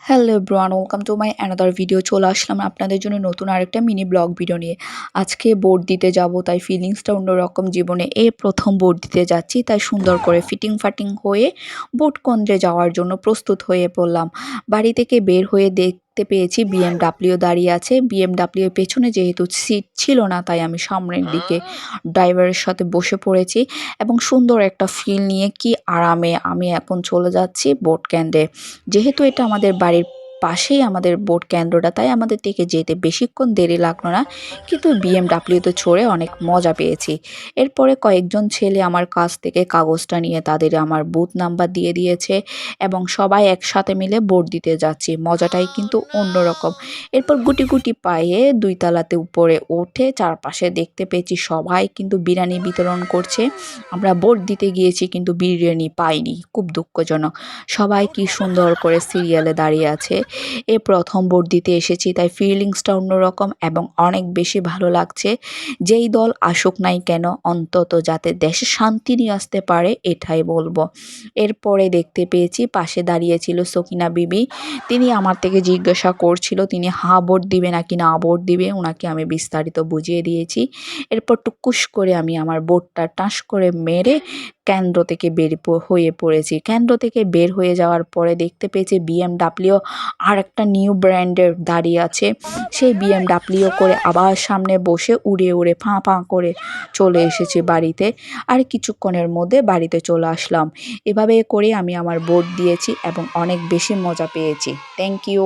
Hello everyone, welcome to my another video. চলে আসলাম আপনাদের জন্য নতুন আরেকটা মিনি ব্লগ ভিডিও নিয়ে। আজকে বোর্ড দিতে যাব, তাই ফিলিংসটা অন্যরকম। জীবনে এই প্রথম বোর্ড দিতে যাচ্ছি, তাই সুন্দর করে ফিটিং ফাটিং হয়ে বোর্ড কেন্দ্রে যাওয়ার জন্য প্রস্তুত হয়ে পড়লাম। বাড়ি থেকে বের হয়ে দেখতে পেয়েছি বিএমডাব্লিউ দাঁড়িয়ে আছে। বিএমডাব্লিউ এর পেছনে যেহেতু সিট ছিল না, তাই আমি সামনের দিকে ড্রাইভারের সাথে বসে পড়েছি এবং সুন্দর একটা ফিল নিয়ে কি আরামে আমি এখন চলে যাচ্ছি বোট কেন্দ্রে। যেহেতু এটা আমাদের বাড়ির পাশেই আমাদের বোট কেন্দ্রটা, তাই আমাদের থেকে যেতে বেশিক্ষণ দেরি লাগলো না, কিন্তু বিএমডাব্লিউতে চড়ে অনেক মজা পেয়েছি। এরপরে কয়েকজন ছেলে আমার কাছ থেকে কাগজটা নিয়ে তাদের আমার বুথ নাম্বার দিয়ে দিয়েছে এবং সবাই একসাথে মিলে ভোট দিতে যাচ্ছি। মজাটাই কিন্তু অন্যরকম। এরপর গুটি গুটি পায়ে ২ তলাতে উপরে উঠে চারপাশে দেখতে পেয়েছি সবাই কিন্তু বিরিয়ানি বিতরণ করছে। আমরা ভোট দিতে গিয়েছি কিন্তু বিরিয়ানি পাইনি, খুব দুঃখজনক। সবাই কি সুন্দর করে সিরিয়ালে দাঁড়িয়ে আছে। এ প্রথম ভোট দিতে এসেছি, তাই ফিলিংসটা অন্যরকম এবং অনেক বেশি ভালো লাগছে। যেই দল আসুক নাই কেন, অন্তত যাতে দেশে শান্তি নিয়ে আসতে পারে, এটাই বলবো। এরপরে দেখতে পেয়েছি পাশে দাঁড়িয়েছিল সকিনা বিবি। তিনি আমার থেকে জিজ্ঞাসা করছিল তিনি হা ভোট দিবে নাকি না ভোট দিবে। ওনাকে আমি বিস্তারিত বুঝিয়ে দিয়েছি। এরপর টুকুস করে আমি আমার ভোটটা টাস করে মেরে কেন্দ্র থেকে হয়ে পড়েছি। কেন্দ্র থেকে বের হয়ে যাওয়ার পরে দেখতে পেয়েছি বিএমডাব্লিউ আর একটা নিউ ব্র্যান্ডের দাঁড়িয়ে আছে। সেই বিএমডাব্লিউ করে আবার সামনে বসে উড়ে উড়ে ফাঁ ফাঁ করে চলে এসেছি বাড়িতে। আর কিছুক্ষণের মধ্যে বাড়িতে চলে আসলাম। এভাবে করে আমি আমার ভোট দিয়েছি এবং অনেক বেশি মজা পেয়েছি। Thank you.